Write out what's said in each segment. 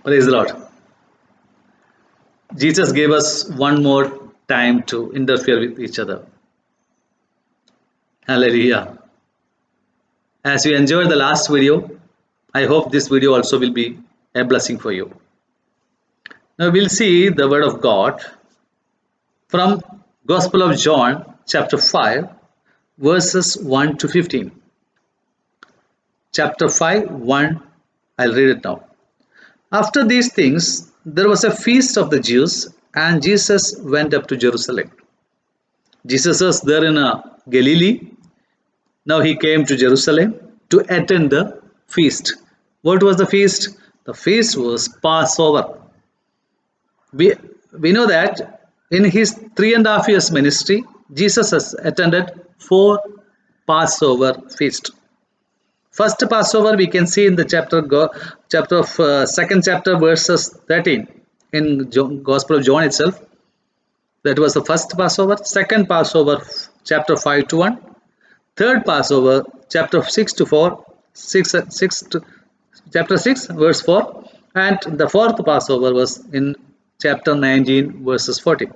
Praise the Lord. Jesus gave us one more time to interfere with each other. Hallelujah. As you enjoyed the last video, I hope this video also will be a blessing for you. Now we'll see the word of God from Gospel of John, chapter 5, verses 1 to 15. Chapter 5, 1, I'll read it now. After these things, there was a feast of the Jews, and Jesus went up to Jerusalem. Jesus was there in Galilee. Now he came to Jerusalem to attend the feast. What was the feast? The feast was Passover. We, we know that in his 3.5 years ministry, Jesus has attended 4 Passover feast. First Passover we can see in the chapter of second chapter verses 13 in Gospel of John itself. That was the first Passover. Second Passover, chapter 5 to 1. Third Passover, chapter 6 to 4, 6 to, chapter 6, verse 4, and the fourth Passover was in chapter 19, verses 14.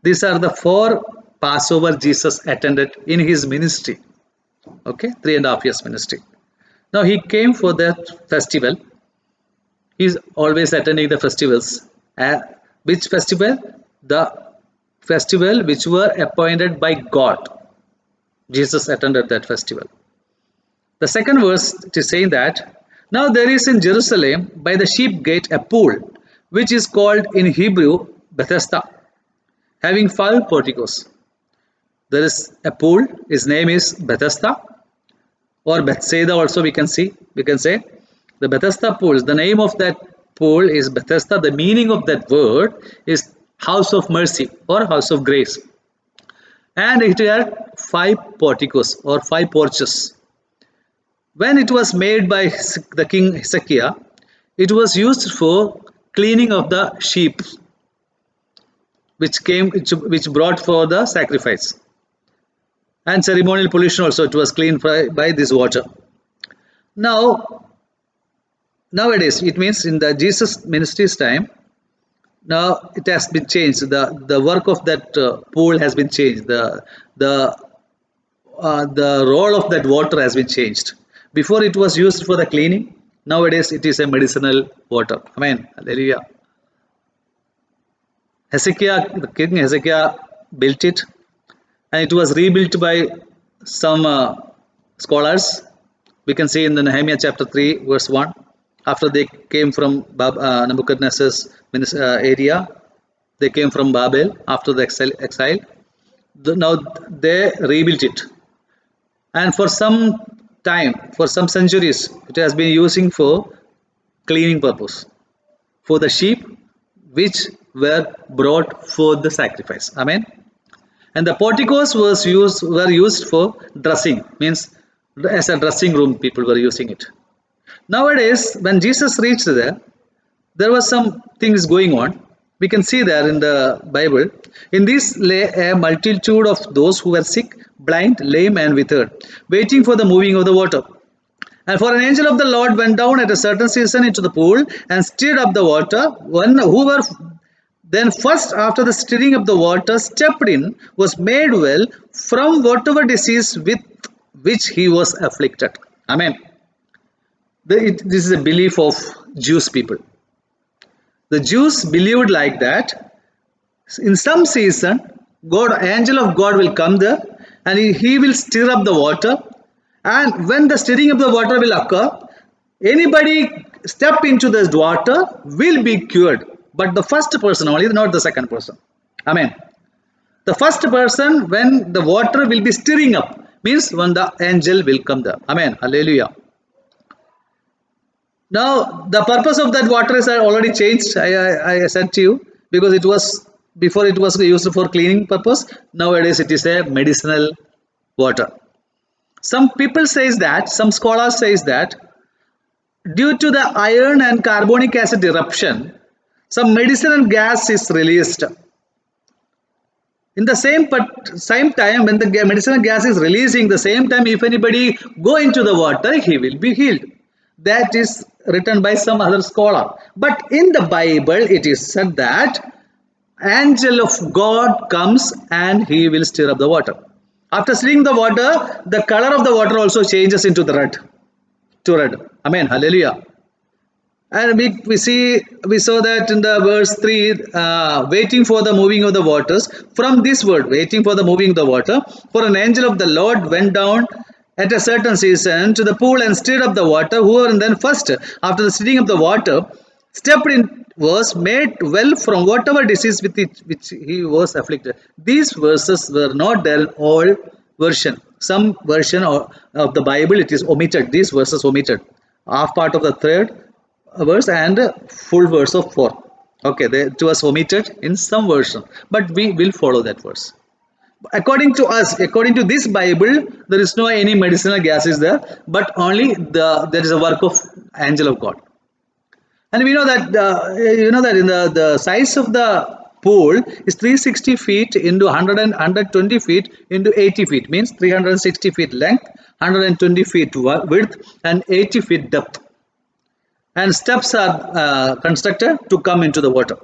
These are the 4 Passover Jesus attended in his ministry. Okay, 3.5 years ministry. Now he came for that festival. He's always attending the festivals. Which festival? The festival which were appointed by God. Jesus attended that festival. The second verse is saying that now there is in Jerusalem by the sheep gate a pool, which is called in Hebrew Bethesda, having 5 porticos. There is a pool, his name is Bethesda, or Bethsaida also we can say. The Bethesda pool, the name of that pool is Bethesda. The meaning of that word is house of mercy or house of grace. And it had 5 porticos or 5 porches. When it was made by the king Hezekiah, it was used for cleaning of the sheep which brought for the sacrifice. And ceremonial pollution also, it was cleaned by this water. Nowadays, it means in the Jesus ministry's time, now it has been changed. The work of that pool has been changed. The role of that water has been changed. Before it was used for the cleaning. Nowadays it is a medicinal water. Amen. Hallelujah. The king Hezekiah built it, and it was rebuilt by some scholars. We can see in the Nehemiah chapter 3 verse 1. After they came from Nebuchadnezzar's area, they came from Babel after the exile. Now they rebuilt it, and for some time, for some centuries, it has been using for cleaning purpose for the sheep which were brought for the sacrifice. Amen. And the porticos were used for dressing, means as a dressing room people were using it. Nowadays, when Jesus reached there was some things going on. We can see there in the Bible. In this lay a multitude of those who were sick, blind, lame, and withered, waiting for the moving of the water. And for an angel of the Lord went down at a certain season into the pool and stirred up the water. Then first after the stirring of the water stepped in was made well from whatever disease with which he was afflicted. Amen. This is a belief of Jewish people. The Jews believed like that. In some season, angel of God will come there, and he will stir up the water. And when the stirring of the water will occur, anybody step into this water will be cured. But the first person only, not the second person. Amen. The first person, when the water will be stirring up, means when the angel will come there. Amen. Hallelujah. Now, the purpose of that water is already changed. I said to you, because it was before it was used for cleaning purpose. Nowadays, it is a medicinal water. Some people says that, some scholars says that, due to the iron and carbonic acid eruption, some medicinal gas is released. In the same time, when the medicinal gas is releasing, the same time, if anybody go into the water, he will be healed. That is written by some other scholar. But in the Bible, it is said that angel of God comes and he will stir up the water. After stirring the water, the color of the water also changes into the red, to red. Amen. Hallelujah. And we saw that in the verse 3, waiting for the moving of the waters. From this word, waiting for the moving of the water, for an angel of the Lord went down at a certain season to the pool and stirred up the water. Whoever and then first, after the stirring of the water, stepped in was made well from whatever disease with which he was afflicted. These verses were not there in all version. Some version of the Bible it is omitted. These verses omitted. Half part of the third verse and full verse of 4. Okay, it was omitted in some version, but we will follow that verse. According to us, according to this Bible, there is no any medicinal gases there, but only there is a work of angel of God. And we know that in the size of the pool is 360 feet into 100 and 120 feet into 80 feet, means 360 feet length, 120 feet width, and 80 feet depth. And steps are constructed to come into the water.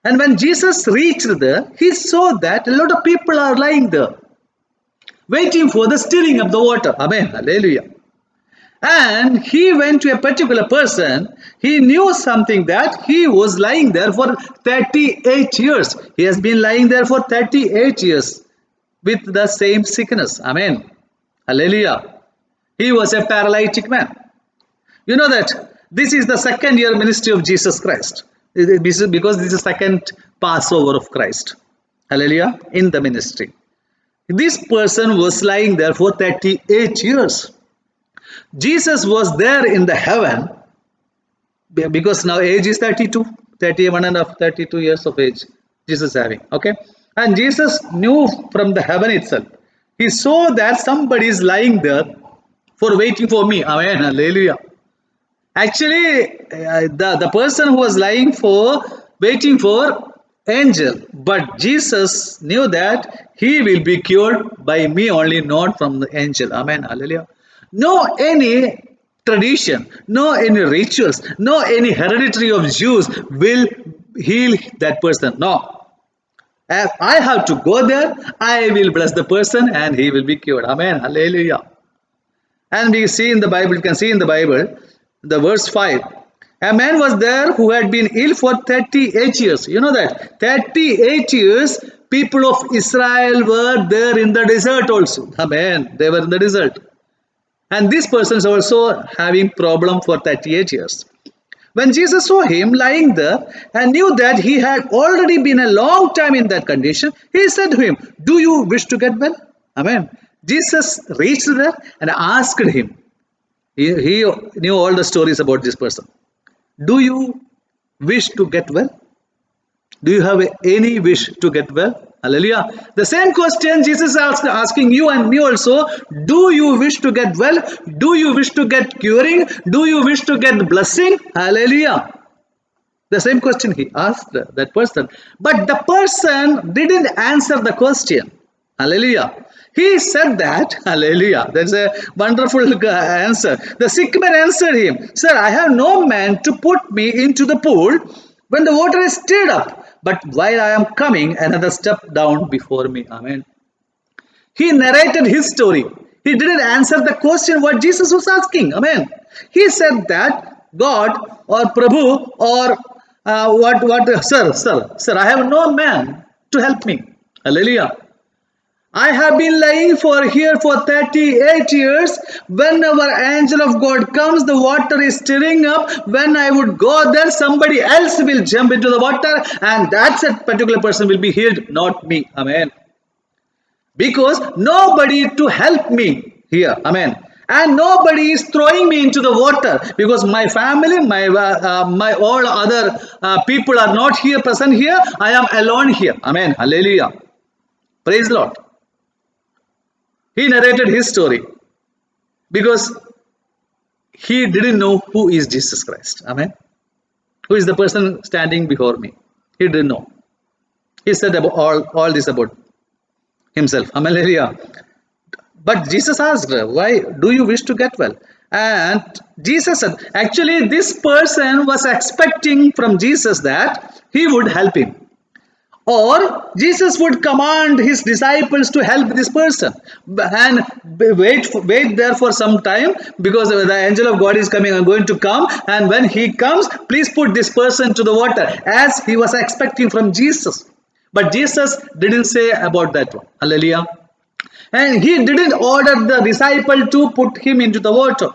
And when Jesus reached there, he saw that a lot of people are lying there, waiting for the stirring of the water. Amen. Hallelujah. And he went to a particular person. He knew something that he was lying there for 38 years. He has been lying there for 38 years with the same sickness. Amen. Hallelujah. He was a paralytic man. You know that this is the second year ministry of Jesus Christ. This is because this is the second Passover of Christ. Hallelujah. In the ministry. This person was lying there for 38 years. Jesus was there in the heaven because now age is 32, 31 and 32 years of age Jesus having. Okay. And Jesus knew from the heaven itself. He saw that somebody is lying there for waiting for me. Amen. Hallelujah. Actually, the person who was lying for, waiting for angel, but Jesus knew that he will be cured by me only, not from the angel. Amen. Hallelujah. No any tradition, no any rituals, no any hereditary of Jews will heal that person. No. As I have to go there, I will bless the person and he will be cured. Amen. Hallelujah. And we see in the Bible, you can see in the Bible, the verse 5. A man was there who had been ill for 38 years. You know that? 38 years, people of Israel were there in the desert also. Amen. They were in the desert. And this person is also having problem for 38 years. When Jesus saw him lying there and knew that he had already been a long time in that condition, he said to him, "Do you wish to get well?" Amen. Jesus reached there and asked him. He knew all the stories about this person. Do you wish to get well? Do you have any wish to get well? Hallelujah. The same question Jesus is asking you and me also. Do you wish to get well? Do you wish to get curing? Do you wish to get blessing? Hallelujah. The same question he asked that person. But the person didn't answer the question. Hallelujah. He said that, hallelujah, that's a wonderful answer. The sick man answered him, "Sir, I have no man to put me into the pool when the water is stirred up. But while I am coming, another step down before me." Amen. He narrated his story. He didn't answer the question what Jesus was asking. Amen. He said that God or Prabhu or sir, I have no man to help me. Hallelujah. I have been lying for here for 38 years. Whenever angel of God comes, the water is stirring up. When I would go there, somebody else will jump into the water and that's a particular person will be healed, not me. Amen. Because nobody to help me here. Amen. And nobody is throwing me into the water because my family, my all other people are not here, present here. I am alone here. Amen. Hallelujah. Praise the Lord. He narrated his story because he didn't know who is Jesus Christ. Amen. Who is the person standing before me? He didn't know. He said about all this about himself. Hallelujah. But Jesus asked, "Why do you wish to get well?" And Jesus said, actually, this person was expecting from Jesus that he would help him. Or Jesus would command his disciples to help this person and wait there for some time, because the angel of God is coming and going to come. And when he comes, please put this person to the water, as he was expecting from Jesus. But Jesus didn't say about that one. Hallelujah. And he didn't order the disciple to put him into the water.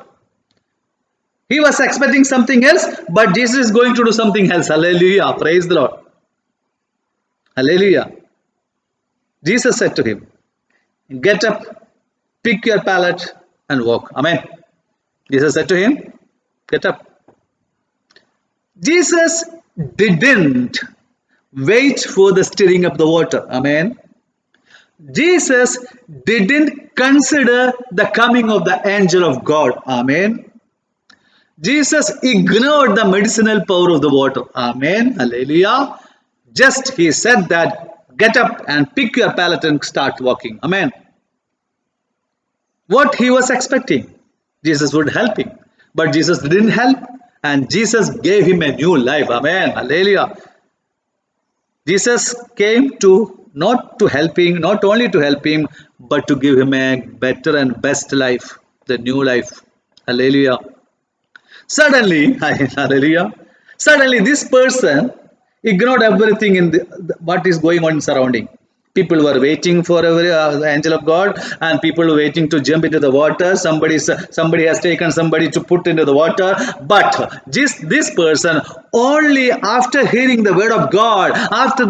He was expecting something else, but Jesus is going to do something else. Hallelujah. Praise the Lord. Hallelujah. Jesus said to him, get up, pick your pallet and walk. Amen. Jesus said to him, get up. Jesus didn't wait for the stirring of the water. Amen. Jesus didn't consider the coming of the angel of God. Amen. Jesus ignored the medicinal power of the water. Amen. Hallelujah. Just he said that, get up and pick your pallet and start walking. Amen. What he was expecting, Jesus would help him. But Jesus didn't help, and Jesus gave him a new life. Amen. Hallelujah. Jesus came to not to help him, not only to help him, but to give him a better and best life, the new life. Hallelujah. Suddenly, hallelujah, suddenly this person ignored everything in what is going on in surrounding. People were waiting for the angel of God, and people were waiting to jump into the water. Somebody has taken somebody to put into the water. But just this person, only after hearing the word of God, after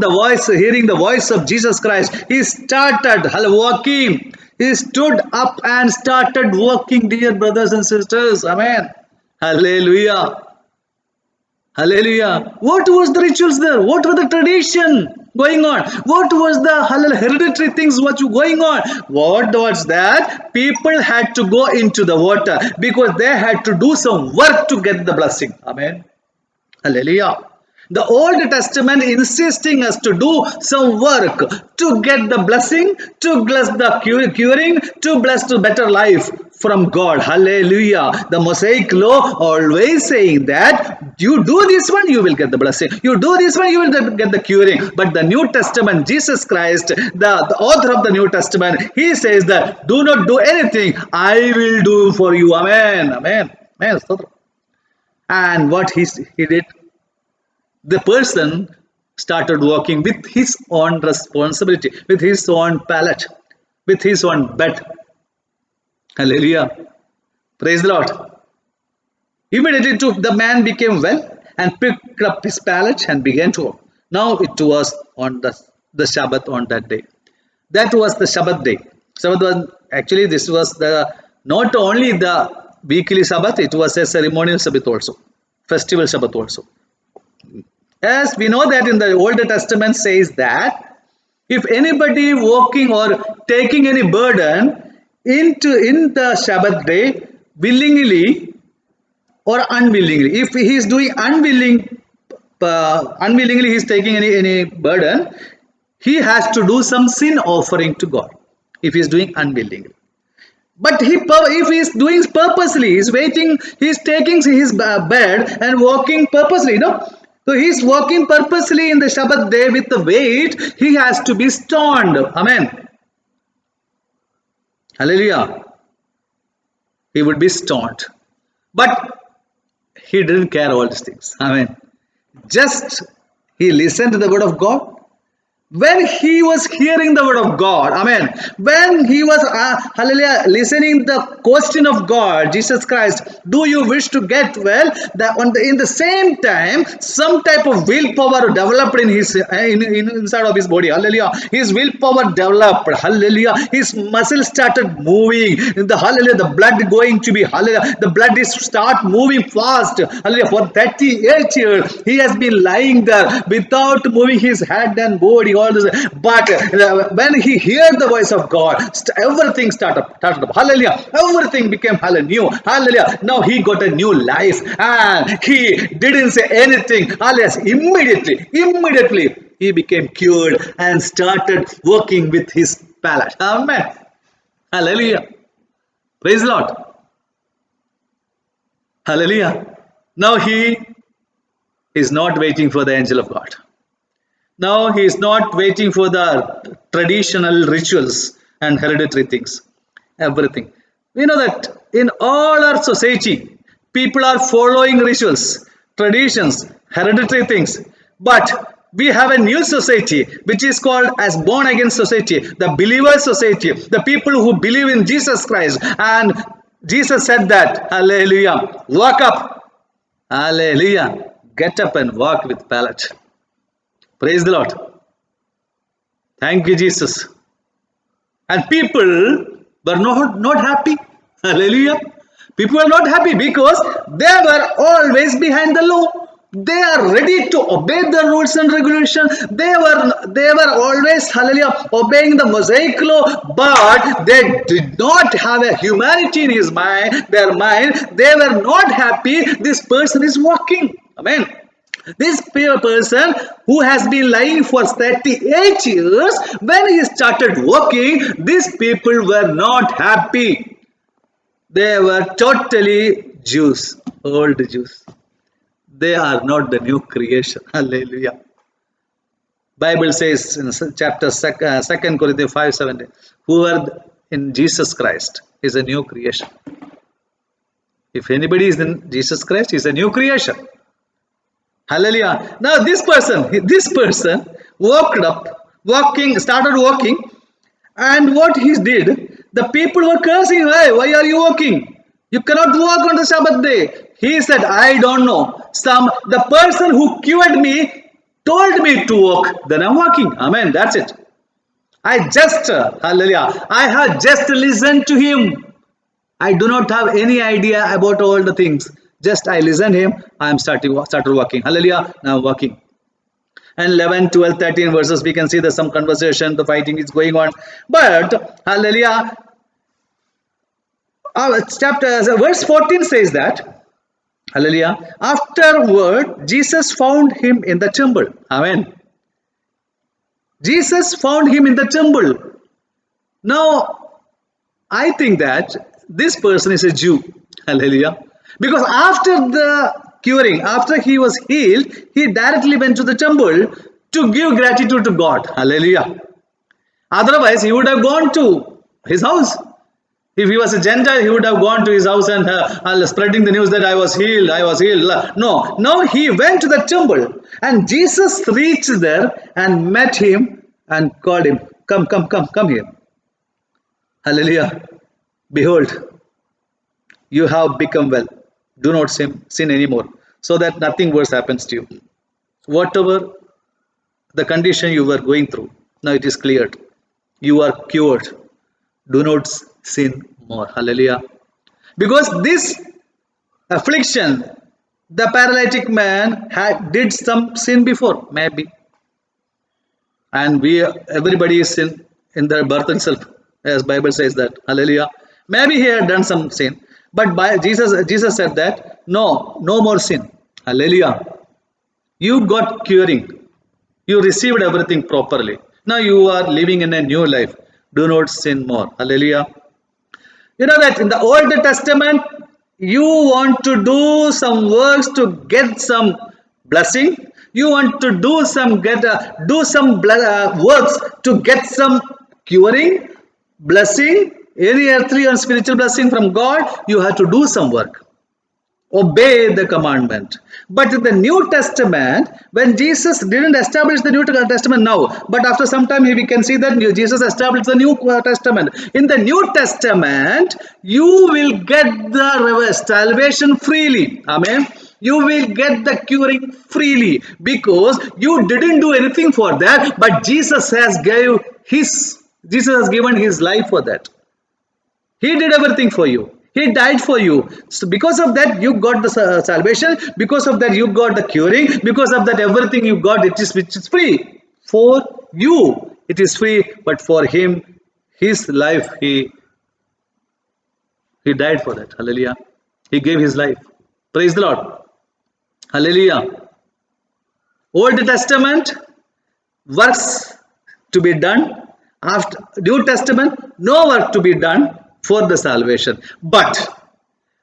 hearing the voice of Jesus Christ, he started walking. He stood up and started walking, dear brothers and sisters. Amen. Hallelujah. Hallelujah. What was the rituals there? What were the tradition going on? What was the hereditary things what were going on? What was that? People had to go into the water because they had to do some work to get the blessing. Amen. Hallelujah. The Old Testament insisting us to do some work to get the blessing, to bless the curing, to bless the better life from God. Hallelujah. The Mosaic law always saying that you do this one, you will get the blessing. You do this one, you will get the curing. But the New Testament, Jesus Christ, the author of the New Testament, he says that do not do anything. I will do for you. Amen. Amen. Amen. And what he did, the person started working with his own responsibility, with his own pallet, with his own bed. Hallelujah. Praise the Lord. Immediately the man became well and picked up his pallet and began to walk. Now it was on the Sabbath on that day. That was the Sabbath day. Sabbath was actually, this was the not only the weekly Sabbath, it was a ceremonial Sabbath also, festival Sabbath also. As we know that in the Old Testament says that if anybody walking or taking any burden in the Sabbath day willingly or unwillingly, if he is doing unwillingly he is taking any burden, he has to do some sin offering to God if he is doing unwillingly. But if he is doing purposely, he is waiting, he is taking his bed and walking purposely, so he is walking purposely in the Sabbath day with the weight, he has to be stoned. Amen. Hallelujah. He would be stoned. But he didn't care all these things. Amen. Just he listened to the word of God. When he was hearing the word of God, amen, when he was, hallelujah, listening the question of God, Jesus Christ, do you wish to get well? In the same time, some type of willpower developed in his inside of his body, hallelujah. His willpower developed, hallelujah. His muscles started moving, hallelujah, the blood going to be, hallelujah, the blood is start moving fast, hallelujah. For 38 years, he has been lying there without moving his head and body. But when he heard the voice of God, everything started up. Hallelujah. Everything became new. Hallelujah. Now he got a new life and he didn't say anything. Hallelujah. Immediately he became cured and started working with his palate. Amen. Hallelujah. Praise the Lord. Hallelujah. Now he is not waiting for the angel of God. Now he is not waiting for the traditional rituals and hereditary things. Everything. We know that in all our society, people are following rituals, traditions, hereditary things. But we have a new society which is called as born again society, the believer society, the people who believe in Jesus Christ. And Jesus said that, hallelujah, walk up, hallelujah, get up and walk with palate. Praise the Lord. Thank you, Jesus. And people were not happy. Hallelujah. People were not happy because they were always behind the law. They are ready to obey the rules and regulations. They were always, hallelujah, obeying the Mosaic law, but they did not have a humanity in his mind, their mind. They were not happy. This person is walking. Amen. This person who has been lying for 38 years, when he started walking, these people were not happy. They were totally Jews, old Jews. They are not the new creation. Hallelujah. Bible says in chapter 2 Corinthians 5:17, who are in Jesus Christ is a new creation. If anybody is in Jesus Christ, is a new creation. Hallelujah. Now this person started walking, and what he did, the people were cursing, hey, why are you walking? You cannot walk on the Sabbath day. He said, I don't know. The person who cured me told me to walk. Then I'm walking. Amen. That's it. Hallelujah. I have just listened to him. I do not have any idea about all the things. Just I listen him. I am started walking. Hallelujah. Now I'm walking. And 11, 12, 13 verses, we can see there's some conversation, the fighting is going on. But, hallelujah, verse 14 says that, hallelujah, afterward, Jesus found him in the temple. Amen. Jesus found him in the temple. Now, I think that this person is a Jew. Hallelujah. Because after the curing, after he was healed, he directly went to the temple to give gratitude to God. Hallelujah. Otherwise, he would have gone to his house. If he was a Gentile, he would have gone to his house and spreading the news that I was healed, I was healed. No, now he went to the temple, and Jesus reached there and met him and called him, come here. Hallelujah. Behold, you have become well. Do not sin anymore, so that nothing worse happens to you. Whatever the condition you were going through, now it is cleared. You are cured. Do not sin more. Hallelujah. Because this affliction, the paralytic man did some sin before, maybe. And everybody is in their birth itself, as Bible says that. Hallelujah. Maybe he had done some sin. But Jesus said that, no more sin. Hallelujah. You got curing. You received everything properly. Now you are living in a new life. Do not sin more. Hallelujah. You know that in the Old Testament, you want to do some works to get some blessing. You want to do some works to get some curing, blessing, any earthly and spiritual blessing from God. You have to do some work. Obey the commandment. But in the New Testament, when Jesus didn't establish the New Testament now, but after some time we can see that Jesus established the New Testament. In the New Testament, you will get the salvation freely. Amen. You will get the curing freely because you didn't do anything for that, but Jesus has given his life for that. He did everything for you. He died for you. So because of that, you got the salvation. Because of that, you got the curing. Because of that, everything you got, which is free. For you, it is free. But for him, his life, he died for that. Hallelujah. He gave his life. Praise the Lord. Hallelujah. Old Testament, works to be done. After New Testament, no work to be done for the salvation. But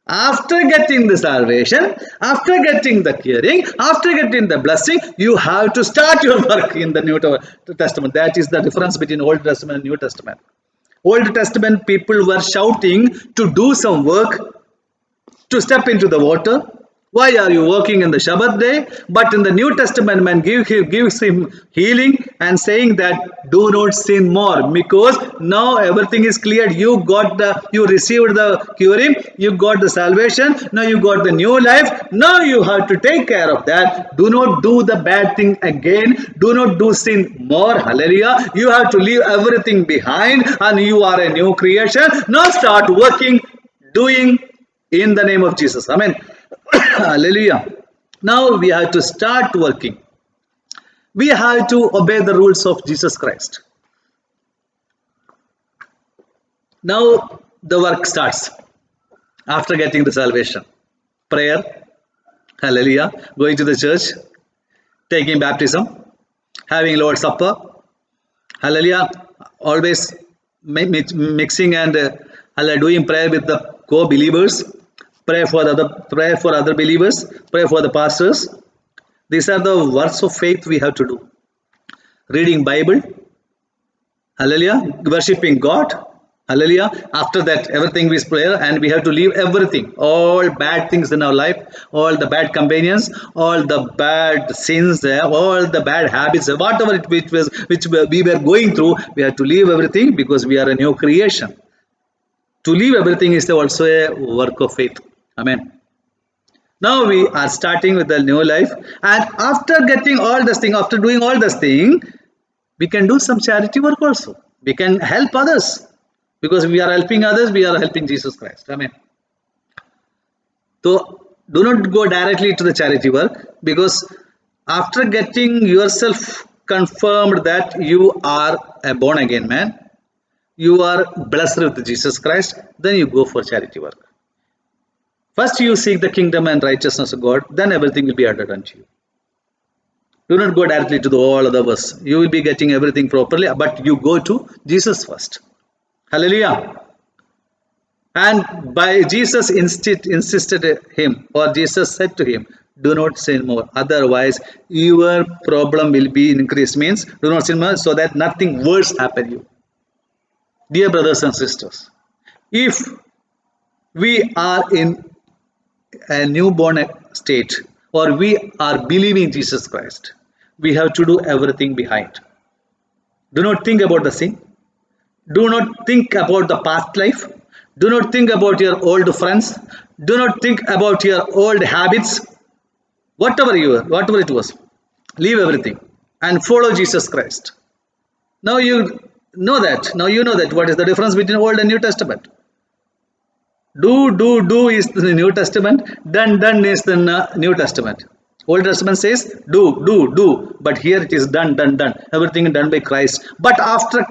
After getting the salvation, after getting the curing, after getting the blessing, you have to start your work in the New Testament. That is the difference between Old Testament and New Testament. Old Testament people were shouting to do some work, to step into the water. Why are you working in the Shabbat day? But in the New Testament, man gives him healing and saying that do not sin more, because now everything is cleared. You received the curing, you got the salvation, now you got the new life. Now you have to take care of that. Do not do the bad thing again. Do not do sin more. Hallelujah. You have to leave everything behind and you are a new creation. Now start working, doing in the name of Jesus. Amen. Hallelujah. Now we have to start working. We have to obey the rules of Jesus Christ. Now the work starts after getting the salvation. Prayer. Hallelujah. Going to the church. Taking baptism. Having Lord's Supper. Hallelujah. Always mixing and doing prayer with the co-believers. Pray for other believers, pray for the pastors. These are the works of faith we have to do. Reading Bible, hallelujah, worshipping God, hallelujah. After that, everything is prayer, and we have to leave everything, all bad things in our life, all the bad companions, all the bad sins, all the bad habits, whatever which we were going through. We have to leave everything because we are a new creation. To leave everything is also a work of faith. Amen. Now we are starting with the new life, and after getting all this thing, after doing all this thing, we can do some charity work also. We can help others, because we are helping others, we are helping Jesus Christ. Amen. So do not go directly to the charity work, because after getting yourself confirmed that you are a born again man, you are blessed with Jesus Christ, then you go for charity work. First you seek the kingdom and righteousness of God, then everything will be added unto you. Do not go directly to all other verse. You will be getting everything properly, but you go to Jesus first. Hallelujah. And by Jesus insisted him, or Jesus said to him, do not sin more, otherwise your problem will be increased. Means do not sin more, so that nothing worse happen you. Dear brothers and sisters, if we are in a newborn state, or we are believing Jesus Christ, we have to do everything behind. Do not think about the sin. Do not think about the past life. Do not think about your old friends. Do not think about your old habits. Whatever it was, leave everything and follow Jesus Christ. Now you know that. Now you know that what is the difference between Old and New Testament. Do is the New Testament. Done is the New Testament. Old Testament says do, but here it is done. Everything done by Christ. But after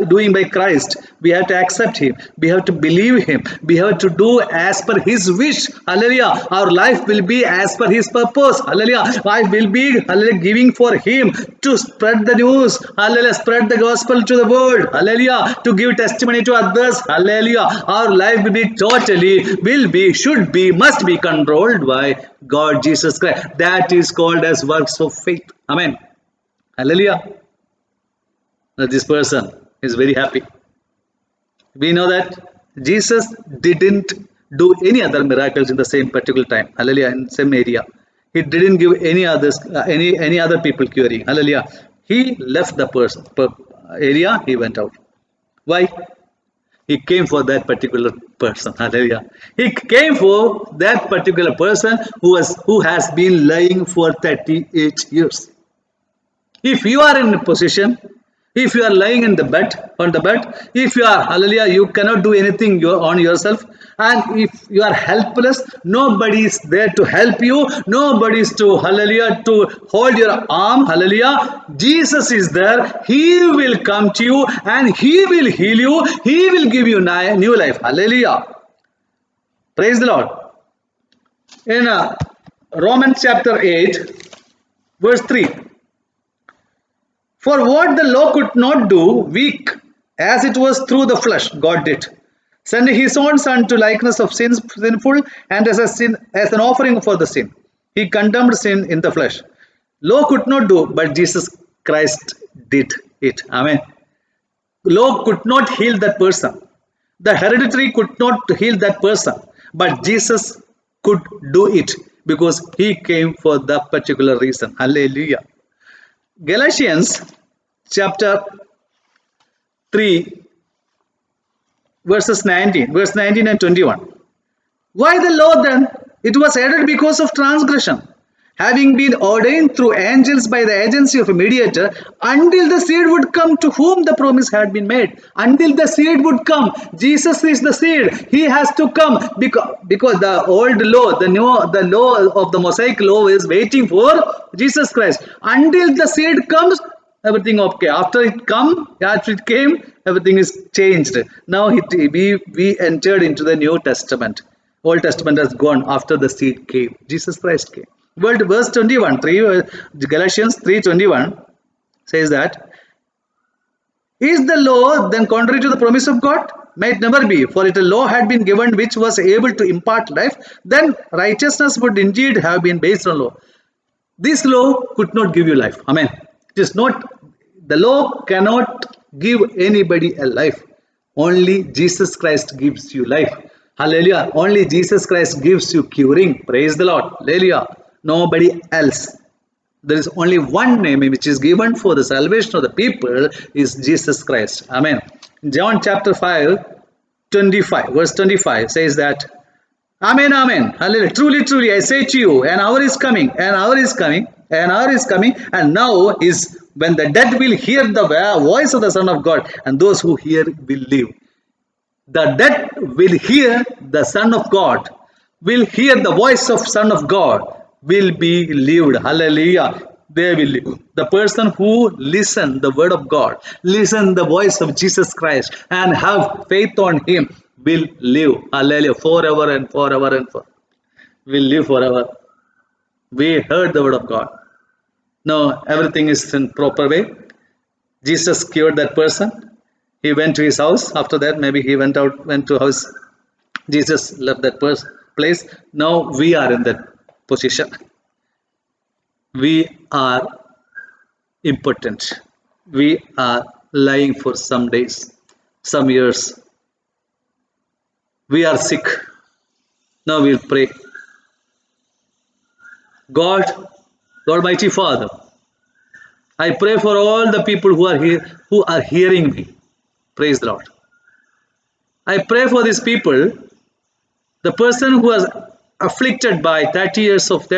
doing by Christ, we have to accept him, we have to believe him, we have to do as per his wish. Hallelujah. Our life will be as per his purpose. Hallelujah. Life will be, hallelujah, giving for him, to spread the news. Hallelujah. Spread the gospel to the world. Hallelujah. To give testimony to others. Hallelujah. Our life will be should be, must be controlled by God Jesus Christ. That is called as works of faith. Amen. Hallelujah. This person is very happy. We know that Jesus didn't do any other miracles in the same particular time. Hallelujah. In same area, he didn't give any other people curing. Hallelujah. He left the area. He went out. Why? He came for that particular person. Hallelujah. He came for that particular person who has been lying for 38 years. If you are in a position, if you are lying on the bed, if you are, hallelujah, you cannot do anything on yourself, and if you are helpless, nobody is there to help you, nobody is to, hallelujah, to hold your arm, hallelujah. Jesus is there. He will come to you and he will heal you. He will give you new life. Hallelujah. Praise the Lord. In Romans chapter 8, verse 3. For what the law could not do, weak as it was through the flesh, God did. sent his own son to likeness of sinful, and as a sin, as an offering for the sin. He condemned sin in the flesh. Law could not do, but Jesus Christ did it. Amen. Law could not heal that person. The hereditary could not heal that person, but Jesus could do it because he came for that particular reason. Hallelujah. Galatians chapter 3, verse 19 and 21. Why the law then? It was added because of transgression, having been ordained through angels by the agency of a mediator, until the seed would come to whom the promise had been made. Until the seed would come. Jesus is the seed. He has to come because the old law, the law of the Mosaic law is waiting for Jesus Christ. Until the seed comes, everything okay. After it came, everything is changed. Now we entered into the New Testament. Old Testament has gone after the seed came. Jesus Christ came. Verse 21, Galatians 3:21 says that, is the law then contrary to the promise of God? May it never be, for if a law had been given which was able to impart life, then righteousness would indeed have been based on law. This law could not give you life. Amen. It is not, the law cannot give anybody a life. Only Jesus Christ gives you life. Hallelujah. Only Jesus Christ gives you curing. Praise the Lord. Hallelujah. Nobody else. There is only one name which is given for the salvation of the people is Jesus Christ. Amen. John chapter 5:25, verse 25 says that, Amen, amen. Hallelujah. Truly, truly, I say to you, an hour is coming, an hour is coming, an hour is coming, and now is when the dead will hear the voice of the Son of God, and those who hear will live. The dead will hear the Son of God, will hear the voice of Son of God, will be lived. Hallelujah. They will live. The person who listen the word of God, listen the voice of Jesus Christ, and have faith on Him will live. Hallelujah. Forever and forever and forever. Will live forever. We heard the word of God. Now everything is in proper way. Jesus cured that person. He went to his house. After that, maybe he went to house. Jesus left that place. Now we are in that position. We are impotent. We are lying for some days, some years. We are sick. Now we'll pray. God, Almighty Father, I pray for all the people who are here, who are hearing me. Praise the Lord. I pray for these people. The person who was afflicted by 38 years of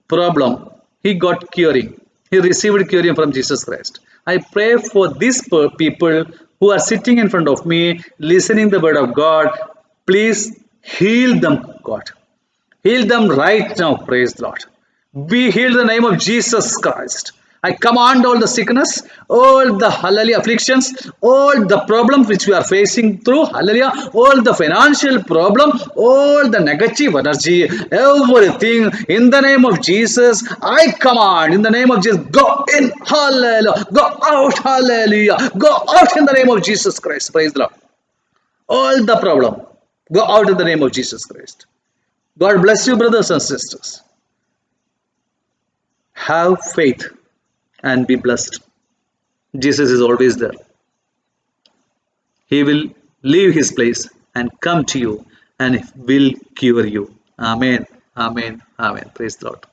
problem, he got curing. He received curing from Jesus Christ. I pray for these people who are sitting in front of me, listening the word of God. Please heal them, God. Heal them right now, praise the Lord. Be healed in the name of Jesus Christ. I command all the sickness, all the hallelujah afflictions, all the problems which we are facing through, hallelujah, all the financial problem, all the negative energy, everything in the name of Jesus. I command in the name of Jesus, go in, hallelujah, go out, hallelujah, go out in the name of Jesus Christ, praise the Lord. All the problem, go out in the name of Jesus Christ. God bless you, brothers and sisters. Have faith and be blessed. Jesus is always there. He will leave his place and come to you and will cure you. Amen. Amen. Amen. Praise the Lord.